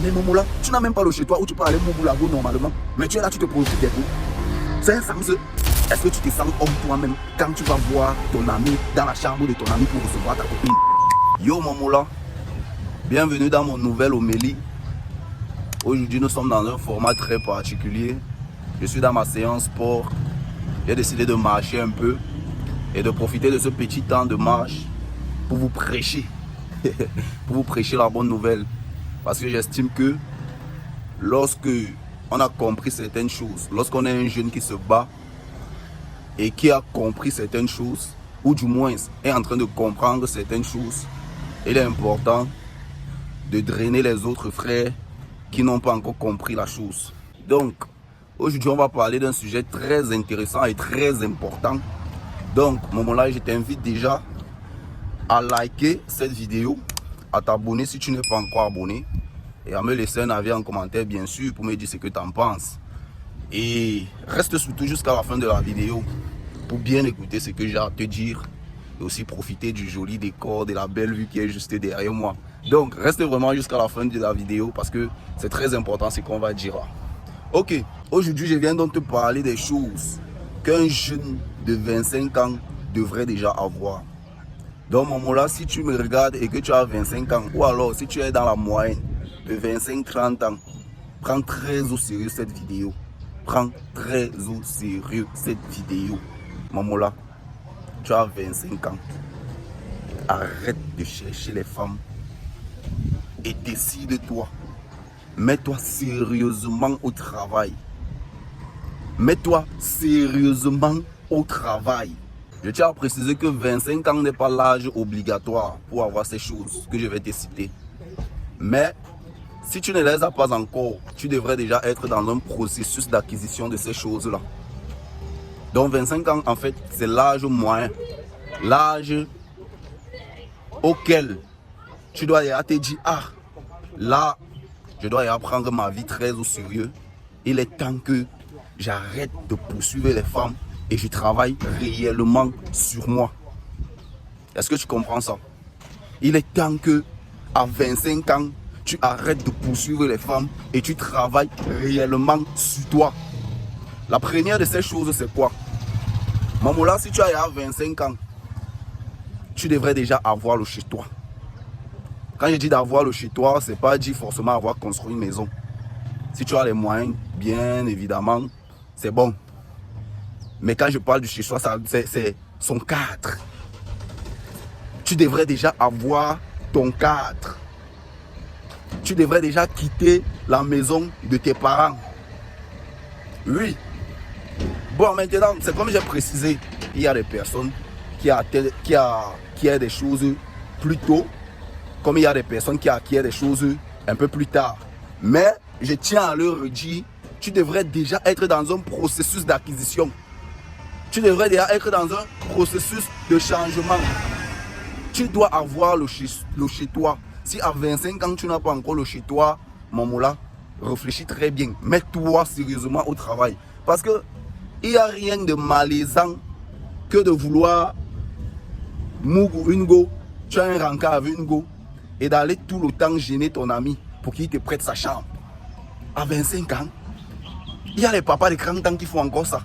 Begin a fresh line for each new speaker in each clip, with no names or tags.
Mais Momola, tu n'as même pas le chez toi où tu peux aller Momoulago normalement. Mais tu es là, tu te profites des coups. C'est un sens. Est-ce que tu te sens homme toi-même quand tu vas voir ton ami dans la chambre de ton ami pour recevoir ta copine? Yo Momola, bienvenue dans mon nouvelle homélie. Aujourd'hui, nous sommes dans un format très particulier. Je suis dans ma séance sport. J'ai décidé de marcher un peu et de profiter de ce petit temps de marche pour vous prêcher. Pour vous prêcher la bonne nouvelle. Parce que j'estime que lorsque on a compris certaines choses, lorsqu'on est un jeune qui se bat et qui a compris certaines choses, ou du moins est en train de comprendre certaines choses, il est important de drainer les autres frères qui n'ont pas encore compris la chose. Donc, aujourd'hui, on va parler d'un sujet très intéressant et très important. Donc, Momola, je t'invite déjà à liker cette vidéo, à t'abonner si tu n'es pas encore abonné et à me laisser un avis en commentaire, bien sûr, pour me dire ce que tu en penses. Et reste surtout jusqu'à la fin de la vidéo pour bien écouter ce que j'ai à te dire et aussi profiter du joli décor, de la belle vue qui est juste derrière moi. Donc, reste vraiment jusqu'à la fin de la vidéo parce que c'est très important ce qu'on va dire. Ok, aujourd'hui, je viens donc te parler des choses qu'un jeune de 25 ans devrait déjà avoir. Donc, Momola, si tu me regardes et que tu as 25 ans, ou alors si tu es dans la moyenne de 25-30 ans, prends très au sérieux cette vidéo. Prends très au sérieux cette vidéo. Momola, tu as 25 ans. Arrête de chercher les femmes et décide-toi. Mets-toi sérieusement au travail. Mets-toi sérieusement au travail. Je tiens à préciser que 25 ans n'est pas l'âge obligatoire pour avoir ces choses que je vais te citer. Mais si tu ne les as pas encore, tu devrais déjà être dans un processus d'acquisition de ces choses-là. Donc 25 ans, en fait, c'est l'âge moyen. L'âge auquel tu dois te dire, ah, là, je dois prendre ma vie très au sérieux. Il est temps que j'arrête de poursuivre les femmes et je travaille réellement sur moi. Est-ce que tu comprends ça? Il est temps que à 25 ans, tu arrêtes de poursuivre les femmes et tu travailles réellement sur toi. La première de ces choses, c'est quoi? Momola, si tu as 25 ans, tu devrais déjà avoir le chez toi. Quand je dis d'avoir le chez toi, c'est pas dire forcément avoir construit une maison. Si tu as les moyens, bien évidemment, c'est bon. Mais quand je parle du chez soi, c'est son cadre. Tu devrais déjà avoir ton cadre. Tu devrais déjà quitter la maison de tes parents. Oui. Bon, maintenant, c'est comme j'ai précisé, il y a des personnes qui acquièrent des choses plus tôt, comme il y a des personnes qui acquièrent des choses un peu plus tard. Mais je tiens à le redire, tu devrais déjà être dans un processus d'acquisition. Tu devrais déjà être dans un processus de changement. Tu dois avoir le chez toi. Si à 25 ans, tu n'as pas encore le chez toi, Momola, réfléchis très bien. Mets-toi sérieusement au travail. Parce que il n'y a rien de malaisant que de vouloir Mougou une go, tu as un rencard avec une go, et d'aller tout le temps gêner ton ami pour qu'il te prête sa chambre. À 25 ans, il y a les papas de 30 ans qui font encore ça.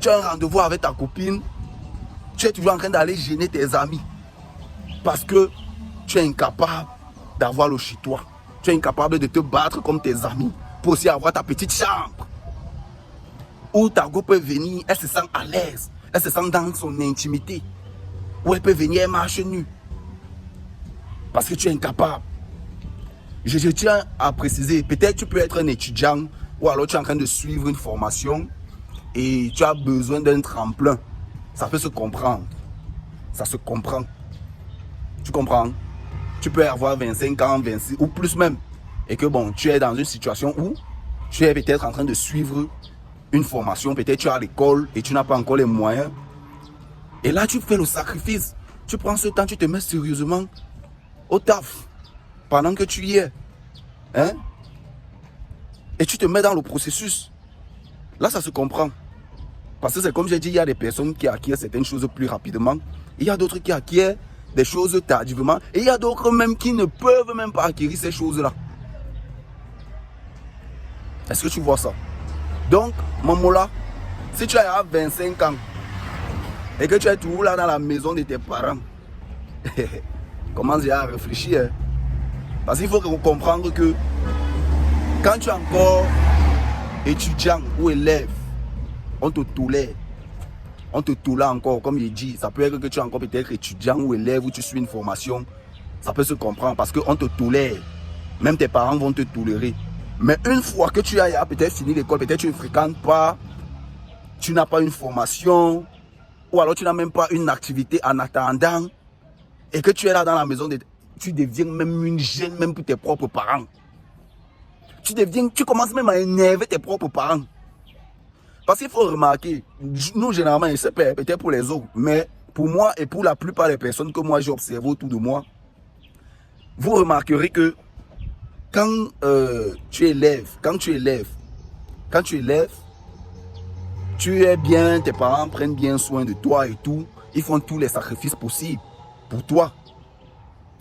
Tu as un rendez-vous avec ta copine, tu es toujours en train d'aller gêner tes amis parce que tu es incapable d'avoir le chez toi. Tu es incapable de te battre comme tes amis pour aussi avoir ta petite chambre où ta go peut venir, elle se sent à l'aise, elle se sent dans son intimité, où elle peut venir, elle marche nue parce que tu es incapable. Je tiens à préciser, peut-être tu peux être un étudiant ou alors tu es en train de suivre une formation et tu as besoin d'un tremplin. Ça peut se comprendre. Ça se comprend. Tu comprends? Tu peux avoir 25 ans, 26 ou plus même. Et que bon, tu es dans une situation où tu es peut-être en train de suivre une formation. Peut-être tu es à l'école et tu n'as pas encore les moyens. Et là, tu fais le sacrifice. Tu prends ce temps, tu te mets sérieusement au taf pendant que tu y es. Hein? Et tu te mets dans le processus. Là, ça se comprend. Parce que c'est comme j'ai dit, il y a des personnes qui acquièrent certaines choses plus rapidement. Il y a d'autres qui acquièrent des choses tardivement. Et il y a d'autres même qui ne peuvent même pas acquérir ces choses-là. Est-ce que tu vois ça? Donc, Mamola, si tu as 25 ans et que tu es toujours là dans la maison de tes parents, commence déjà à réfléchir. Hein? Parce qu'il faut comprendre que quand tu es encore étudiant ou élève, on te tolère. On te tolère encore, comme il dit. Ça peut être que tu es encore peut-être étudiant ou élève ou tu suis une formation. Ça peut se comprendre parce qu'on te tolère. Même tes parents vont te tolérer. Mais une fois que tu as peut-être fini l'école, peut-être tu ne fréquentes pas, tu n'as pas une formation, ou alors tu n'as même pas une activité en attendant, et que tu es là dans la maison, tu deviens même une gêne même pour tes propres parents. Tu commences même à énerver tes propres parents. Parce qu'il faut remarquer, nous généralement, je sais pas, peut-être pour les autres, mais pour moi et pour la plupart des personnes que moi j'ai observées autour de moi, vous remarquerez que quand tu es élève, tu es bien, tes parents prennent bien soin de toi et tout, ils font tous les sacrifices possibles pour toi.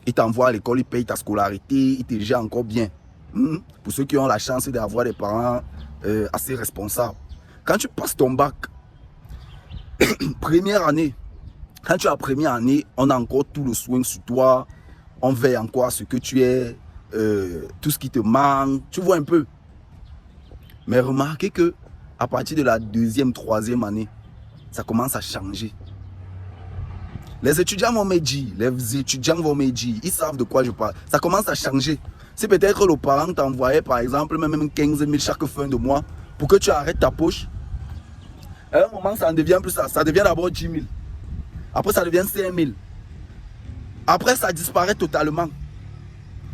Ils t'envoient à l'école, ils payent ta scolarité, ils te gèrent encore bien. Pour ceux qui ont la chance d'avoir des parents assez responsables. Quand tu passes ton bac, première année, quand tu es en première année, on a encore tout le soin sur toi, on veille encore à ce que tu es, tout ce qui te manque, tu vois un peu. Mais remarquez que à partir de la deuxième, troisième année, ça commence à changer. Les étudiants vont me dire, ils savent de quoi je parle. Ça commence à changer. Si peut-être le parent t'envoyait par exemple même 15 000 chaque fin de mois pour que tu arrêtes ta poche, à un moment ça ne devient plus ça. Ça devient d'abord 10 000. Après ça devient 5 000. Après ça disparaît totalement.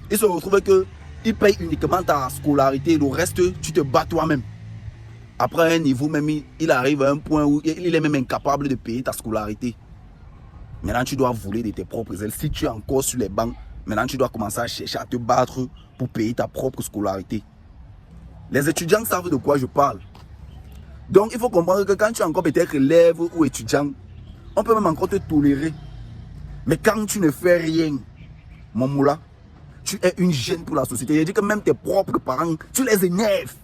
Il se retrouve qu'il paye uniquement ta scolarité. Le reste, tu te bats toi-même. Après un niveau même, il arrive à un point où il est même incapable de payer ta scolarité. Maintenant, tu dois voler de tes propres ailes. Si tu es encore sur les bancs, maintenant, tu dois commencer à chercher à te battre pour payer ta propre scolarité. Les étudiants savent de quoi je parle. Donc, il faut comprendre que quand tu es encore peut-être élève ou étudiant, on peut même encore te tolérer. Mais quand tu ne fais rien, mon moula, tu es une gêne pour la société. Je dis que même tes propres parents, tu les énerves.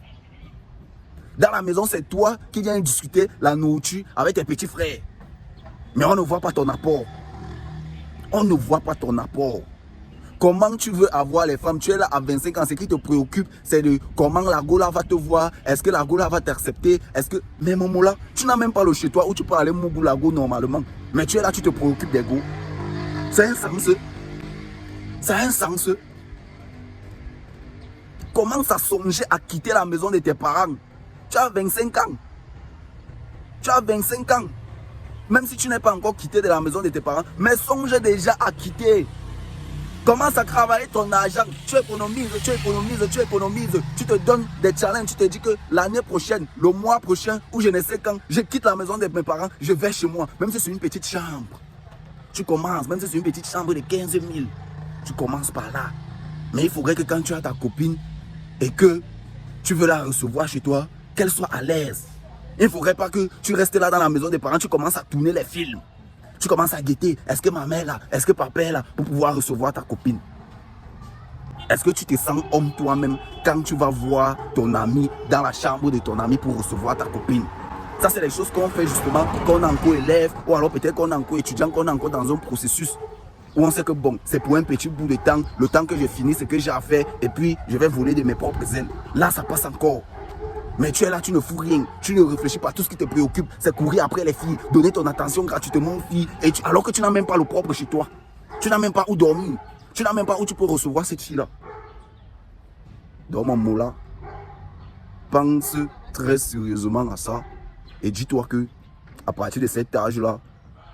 Dans la maison, c'est toi qui viens discuter la nourriture avec tes petits frères. Mais on ne voit pas ton apport. On ne voit pas ton apport. Comment tu veux avoir les femmes? Tu es là à 25 ans, ce qui te préoccupe, c'est de comment la Gola va te voir. Est-ce que la Gola va t'accepter? Est-ce que... Mais mon là, tu n'as même pas le chez toi où tu peux aller Mougou la Go normalement. Mais tu es là, tu te préoccupes des go. C'est un sens. C'est un sens. Commence à songer à quitter la maison de tes parents. Tu as 25 ans. Tu as 25 ans. Même si tu n'es pas encore quitté de la maison de tes parents, mais songe déjà à quitter. Commence à travailler ton argent. Tu économises. Tu te donnes des challenges. Tu te dis que l'année prochaine, le mois prochain, ou je ne sais quand, je quitte la maison de mes parents, je vais chez moi. Même si c'est une petite chambre. Tu commences, même si c'est une petite chambre de 15 000. Tu commences par là. Mais il faudrait que quand tu as ta copine et que tu veux la recevoir chez toi, qu'elle soit à l'aise. Il ne faudrait pas que tu restes là dans la maison des parents, tu commences à tourner les films. Tu commences à guetter. Est-ce que ma mère est là? Est-ce que papa est là? Pour pouvoir recevoir ta copine. Est-ce que tu te sens homme toi-même quand tu vas voir ton ami dans la chambre de ton ami pour recevoir ta copine? Ça, c'est les choses qu'on fait justement quand on est encore élève ou alors peut-être qu'on est encore étudiant, qu'on est encore dans un processus où on sait que bon, c'est pour un petit bout de temps, le temps que je finis ce que j'ai à faire et puis je vais voler de mes propres ailes. Là, ça passe encore. Mais tu es là, tu ne fous rien, tu ne réfléchis pas. Tout ce qui te préoccupe, c'est courir après les filles, donner ton attention gratuitement aux filles, alors que tu n'as même pas le propre chez toi. Tu n'as même pas où dormir. Tu n'as même pas où tu peux recevoir cette fille-là. Donc mon mot là, pense très sérieusement à ça et dis-toi que à partir de cet âge-là,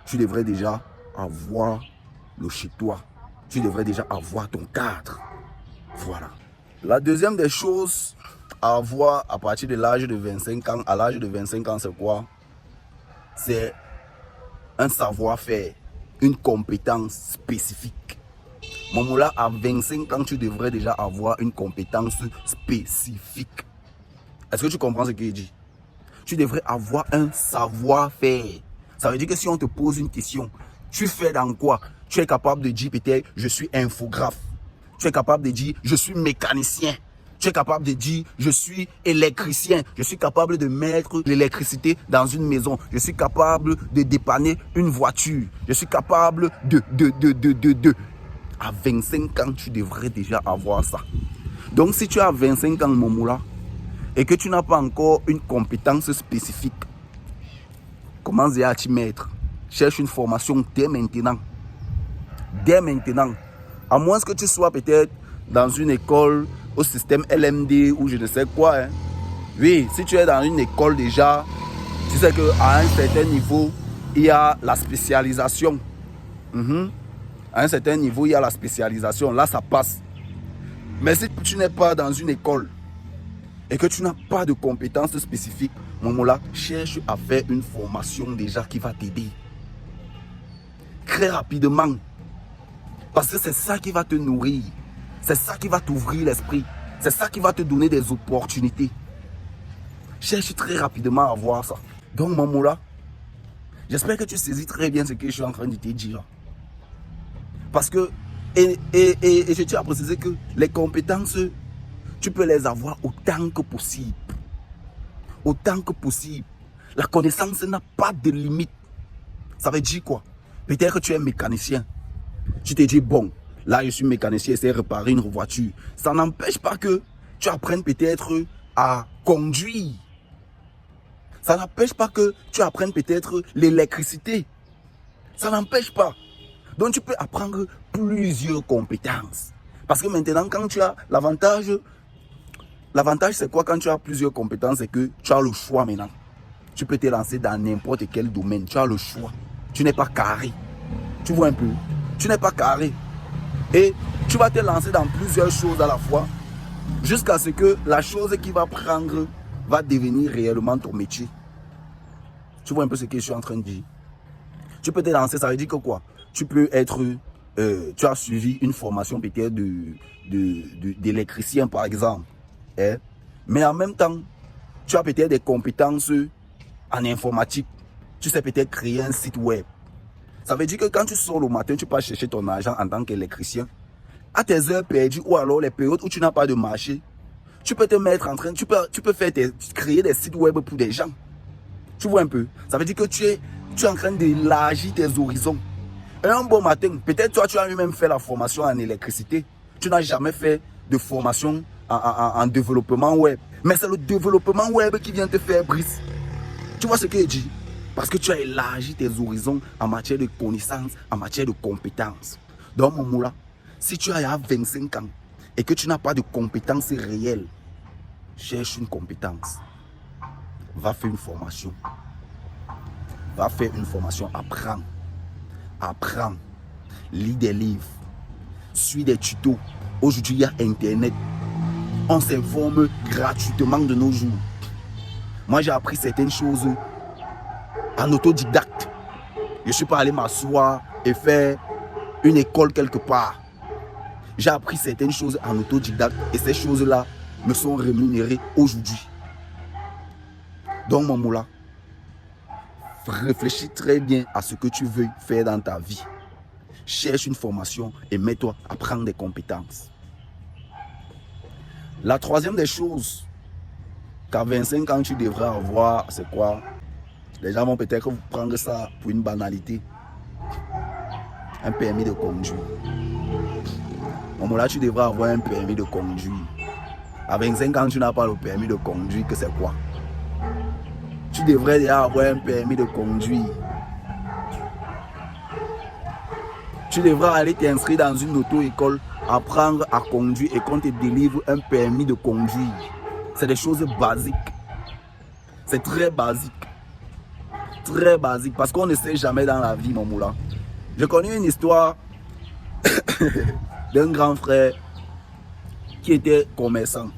tu devrais déjà avoir le chez toi. Tu devrais déjà avoir ton cadre. Voilà. La deuxième des choses à avoir à partir de l'âge de 25 ans, à l'âge de 25 ans, c'est quoi? C'est un savoir-faire, une compétence spécifique. Mon moula, à 25 ans, tu devrais déjà avoir une compétence spécifique. Est-ce que tu comprends ce qu'il dit? Tu devrais avoir un savoir-faire. Ça veut dire que si on te pose une question, tu fais dans quoi? Tu es capable de dire peut-être, je suis infographe. Tu es capable de dire, je suis mécanicien. Tu es capable de dire, je suis électricien. Je suis capable de mettre l'électricité dans une maison. Je suis capable de dépanner une voiture. Je suis capable de. À 25 ans, tu devrais déjà avoir ça. Donc, si tu as 25 ans, Momola, et que tu n'as pas encore une compétence spécifique, commence à t'y mettre. Cherche une formation dès maintenant. Dès maintenant. À moins que tu sois peut-être dans une école au système LMD ou je ne sais quoi. Hein. Oui, si tu es dans une école déjà, tu sais qu'à un certain niveau, il y a la spécialisation. À un certain niveau, il y a la spécialisation. Là, ça passe. Mais si tu n'es pas dans une école et que tu n'as pas de compétences spécifiques, Momola, cherche à faire une formation déjà qui va t'aider. Très rapidement. Parce que c'est ça qui va te nourrir. C'est ça qui va t'ouvrir l'esprit. C'est ça qui va te donner des opportunités. Cherche très rapidement à voir ça. Donc, Momola, j'espère que tu saisis très bien ce que je suis en train de te dire. Parce que, et je tiens à préciser que les compétences, tu peux les avoir autant que possible. Autant que possible. La connaissance n'a pas de limite. Ça veut dire quoi? Peut-être que tu es mécanicien. Tu te dis, bon, là je suis mécanicien, c'est réparer une voiture. Ça n'empêche pas que tu apprennes peut-être à conduire. Ça n'empêche pas que tu apprennes peut-être l'électricité. Ça n'empêche pas. Donc tu peux apprendre plusieurs compétences. Parce que maintenant, quand tu as l'avantage c'est quoi quand tu as plusieurs compétences? C'est que tu as le choix maintenant. Tu peux te lancer dans n'importe quel domaine. Tu as le choix. Tu n'es pas carré. Tu vois un peu? Tu n'es pas carré. Et tu vas te lancer dans plusieurs choses à la fois jusqu'à ce que la chose qui va prendre va devenir réellement ton métier. Tu vois un peu ce que je suis en train de dire? Tu peux te lancer, ça veut dire que quoi? Tu peux être, tu as suivi une formation peut-être d'électricien par exemple. Hein? Mais en même temps, tu as peut-être des compétences en informatique. Tu sais peut-être créer un site web. Ça veut dire que quand tu sors le matin, tu peux chercher ton argent en tant qu'électricien. À tes heures perdues ou alors les périodes où tu n'as pas de marché, tu peux te mettre en train, tu peux faire créer des sites web pour des gens. Tu vois un peu? Ça veut dire que tu es en train d'élargir tes horizons. Et un bon matin, peut-être toi tu as lui-même fait la formation en électricité. Tu n'as jamais fait de formation en développement web. Mais c'est le développement web qui vient te faire brise. Tu vois ce que je dis? Parce que tu as élargi tes horizons en matière de connaissances, en matière de compétences. Donc, mon moula, si tu as 25 ans et que tu n'as pas de compétences réelles, cherche une compétence. Va faire une formation. Va faire une formation. Apprends. Apprends. Lis des livres. Suis des tutos. Aujourd'hui, il y a Internet. On s'informe gratuitement de nos jours. Moi, j'ai appris certaines choses en autodidacte. Je ne suis pas allé m'asseoir et faire une école quelque part. J'ai appris certaines choses en autodidacte et ces choses-là me sont rémunérées aujourd'hui. Donc, mon moula, réfléchis très bien à ce que tu veux faire dans ta vie. Cherche une formation et mets-toi à prendre des compétences. La troisième des choses qu'à 25 ans tu devrais avoir, c'est quoi? Les gens vont peut-être prendre ça pour une banalité. Un permis de conduire. Bon, là, tu devrais avoir un permis de conduire. À 25 ans, tu n'as pas le permis de conduire, que c'est quoi? Tu devrais déjà avoir un permis de conduire. Tu devrais aller t'inscrire dans une auto-école, apprendre à conduire et qu'on te délivre un permis de conduire. C'est des choses basiques. C'est très basique. Très basique. Parce qu'on ne sait jamais dans la vie, mon moula. Je connais une histoire d'un grand frère qui était commerçant.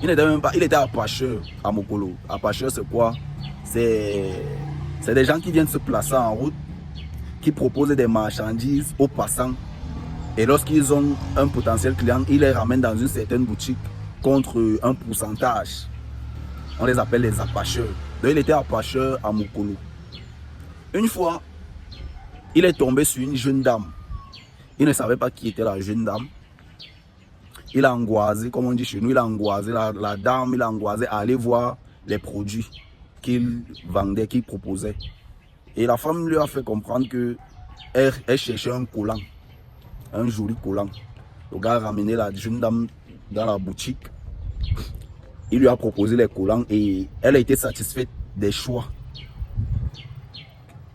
Il était apacheur à Mokolo. Apacheur, c'est quoi? C'est des gens qui viennent se placer en route, qui proposent des marchandises aux passants. Et lorsqu'ils ont un potentiel client, ils les ramènent dans une certaine boutique contre un pourcentage. On les appelle les apacheurs. Donc il était apacheur à Mokolo. Une fois, il est tombé sur une jeune dame. Il ne savait pas qui était la jeune dame. il a angoissé, comme on dit chez nous, il a angoissé la dame, il a angoissé à aller voir les produits qu'il vendait, qu'il proposait. Et la femme lui a fait comprendre que elle cherchait un collant, un joli collant. Le gars a ramené la jeune dame dans la boutique. Il lui a proposé les collants et elle a été satisfaite des choix.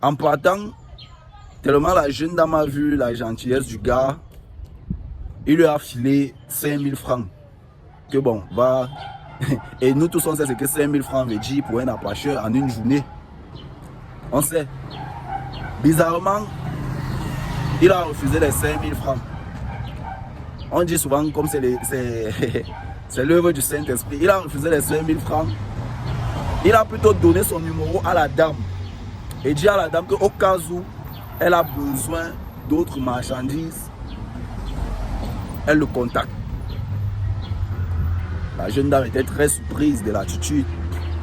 En partant, tellement la jeune dame a vu la gentillesse du gars, il lui a filé 5000 francs. Que bon, va. Et nous tous on sait ce que 5000 francs veut dire pour un apacheur en une journée. On sait. Bizarrement, il a refusé les 5000 francs. On dit souvent comme c'est l'œuvre du Saint-Esprit. Il a refusé les 5000 francs. Il a plutôt donné son numéro à la dame. Et dit à la dame qu'au cas où elle a besoin d'autres marchandises, elle le contacte. La jeune dame était très surprise de l'attitude.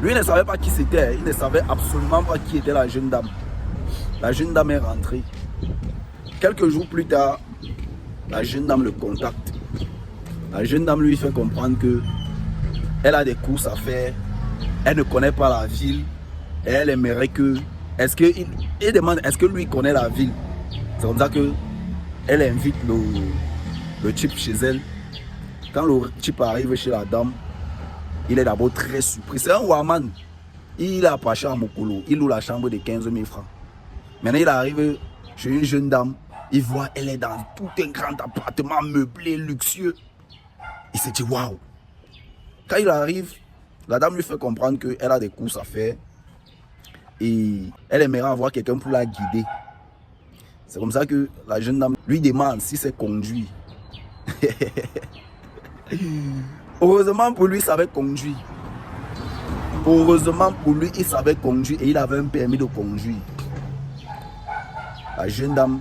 Lui ne savait pas qui c'était. Il ne savait absolument pas qui était la jeune dame. La jeune dame est rentrée. Quelques jours plus tard, la jeune dame le contacte. La jeune dame lui fait comprendre que elle a des courses à faire. Elle ne connaît pas la ville. Et elle aimerait que... Il demande est-ce que lui connaît la ville. C'est comme ça que elle invite le type chez elle. Quand le type arrive chez la dame, il est d'abord très surpris. C'est un Waman. Il a pas chambre au Mokolo. Il loue la chambre de 15 000 francs. Maintenant, il arrive chez une jeune dame. Il voit elle est dans tout un grand appartement meublé, luxueux. Il se dit waouh. Quand il arrive, la dame lui fait comprendre qu'elle a des courses à faire. Et elle aimerait avoir quelqu'un pour la guider. C'est comme ça que la jeune dame lui demande si c'est conduit. Heureusement pour lui, il savait conduire. Heureusement pour lui, il savait conduire et il avait un permis de conduire. La jeune dame,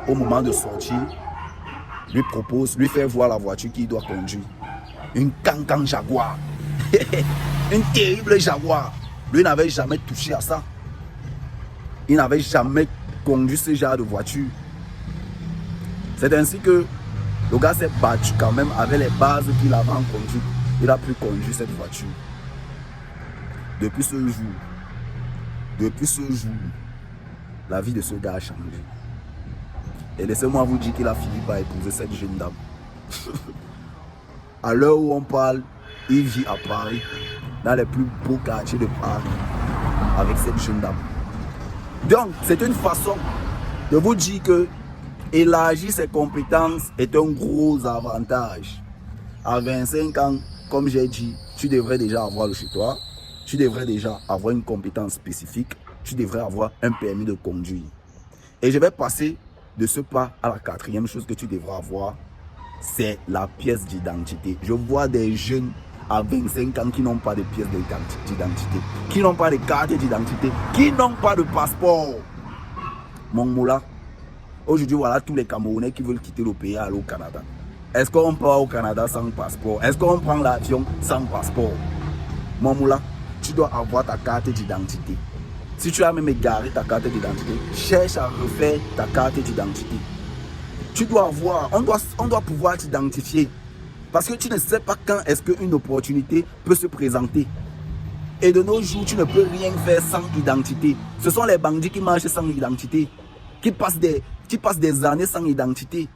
au moment de sortir, lui fait voir la voiture qu'il doit conduire. Une Cancan Jaguar. Une terrible Jaguar. Lui n'avait jamais touché à ça. Il n'avait jamais conduit ce genre de voiture. C'est ainsi que le gars s'est battu quand même avec les bases qu'il avait en conduite. Il a pu conduire cette voiture. Depuis ce jour, la vie de ce gars a changé. Et laissez-moi vous dire qu'il a fini par épouser cette jeune dame. À l'heure où on parle, il vit à Paris, dans les plus beaux quartiers de Paris, avec cette jeune dame. Donc, c'est une façon de vous dire que élargir ses compétences est un gros avantage. À 25 ans, comme j'ai dit, tu devrais déjà avoir le chez toi, tu devrais déjà avoir une compétence spécifique, tu devrais avoir un permis de conduire. Et je vais passer de ce pas à la quatrième chose que tu devras avoir, c'est la pièce d'identité. Je vois des jeunes à 25 ans qui n'ont pas de pièce d'identité, qui n'ont pas de carte d'identité, qui n'ont pas de passeport. Mon moula, aujourd'hui voilà tous les Camerounais qui veulent quitter le pays et aller au Canada. Est-ce qu'on part au Canada sans passeport? Est-ce qu'on prend l'avion sans passeport? Mon moula, tu dois avoir ta carte d'identité. Si tu as même égaré ta carte d'identité, cherche à refaire ta carte d'identité. Tu dois avoir, on doit pouvoir t'identifier. Parce que tu ne sais pas quand est-ce qu'une opportunité peut se présenter. Et de nos jours, tu ne peux rien faire sans identité. Ce sont les bandits qui marchent sans identité, qui passent des années sans identité.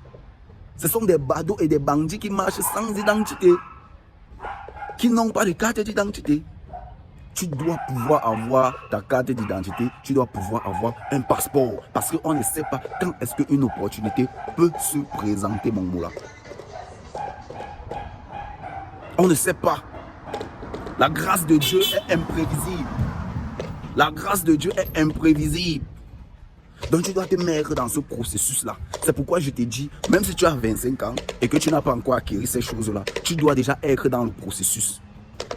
Ce sont des badauds et des bandits qui marchent sans identité, qui n'ont pas de carte d'identité. Tu dois pouvoir avoir ta carte d'identité, tu dois pouvoir avoir un passeport. Parce qu'on ne sait pas quand est-ce qu'une opportunité peut se présenter, mon moula. On ne sait pas. La grâce de Dieu est imprévisible. La grâce de Dieu est imprévisible. Donc tu dois te mettre dans ce processus-là. C'est pourquoi je te dis, même si tu as 25 ans et que tu n'as pas encore acquis ces choses-là, tu dois déjà être dans le processus.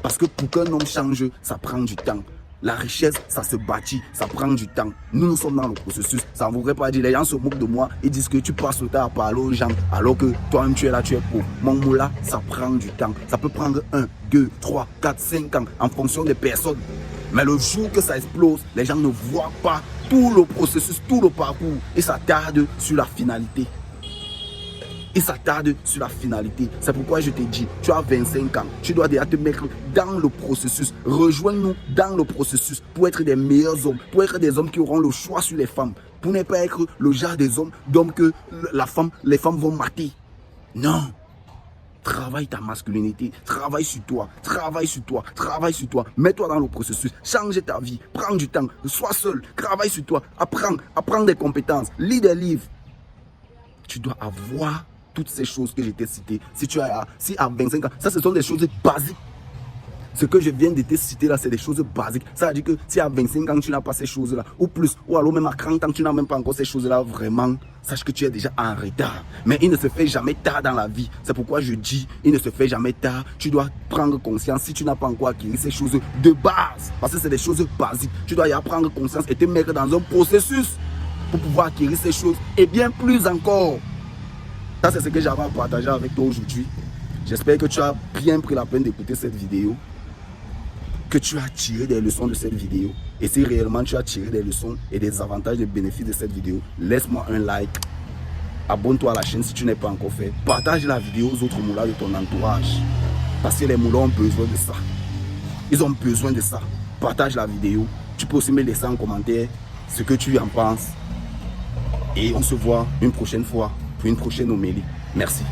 Parce que pour qu'un homme change, ça prend du temps. La richesse, ça se bâtit, ça prend du temps. Nous sommes dans le processus. Ça ne voudrait pas dire, les gens se moquent de moi. Ils disent que tu passes le temps à parler aux gens, alors que toi-même tu es là, tu es pauvre. Mon moula, ça prend du temps. Ça peut prendre 1, 2, 3, 4, 5 ans en fonction des personnes. Mais le jour que ça explose, les gens ne voient pas tout le processus, tout le parcours. Et ça tarde sur la finalité. Ils s'attardent sur la finalité. C'est pourquoi je te dis, tu as 25 ans, tu dois déjà te mettre dans le processus. Rejoins-nous dans le processus pour être des meilleurs hommes, pour être des hommes qui auront le choix sur les femmes, pour ne pas être le genre des d'hommes que les femmes vont mater. Non. Travaille ta masculinité, travaille sur toi, travaille sur toi, travaille sur toi. Mets-toi dans le processus, change ta vie, prends du temps, sois seul, travaille sur toi, apprends des compétences, lis des livres. Tu dois avoir toutes ces choses que je t'ai citées. Si à 25 ans, ça ce sont des choses basiques. Ce que je viens de te citer là, c'est des choses basiques. Ça veut dire que si à 25 ans, tu n'as pas ces choses-là, ou plus, ou alors même à 30 ans, tu n'as même pas encore ces choses-là, vraiment, sache que tu es déjà en retard. Mais il ne se fait jamais tard dans la vie. C'est pourquoi je dis, il ne se fait jamais tard. Tu dois prendre conscience si tu n'as pas encore acquis ces choses de base. Parce que c'est des choses basiques. Tu dois y prendre conscience et te mettre dans un processus pour pouvoir acquérir ces choses et bien plus encore. Ça, c'est ce que j'avais à partager avec toi aujourd'hui. J'espère que tu as bien pris la peine d'écouter cette vidéo, que tu as tiré des leçons de cette vidéo. Et si réellement tu as tiré des leçons et des avantages et bénéfices de cette vidéo, laisse-moi un like. Abonne-toi à la chaîne si tu n'es pas encore fait. Partage la vidéo aux autres moulins de ton entourage. Parce que les moulins ont besoin de ça. Ils ont besoin de ça. Partage la vidéo. Tu peux aussi me laisser en commentaire ce que tu en penses. Et on se voit une prochaine fois pour une prochaine homélie. Merci.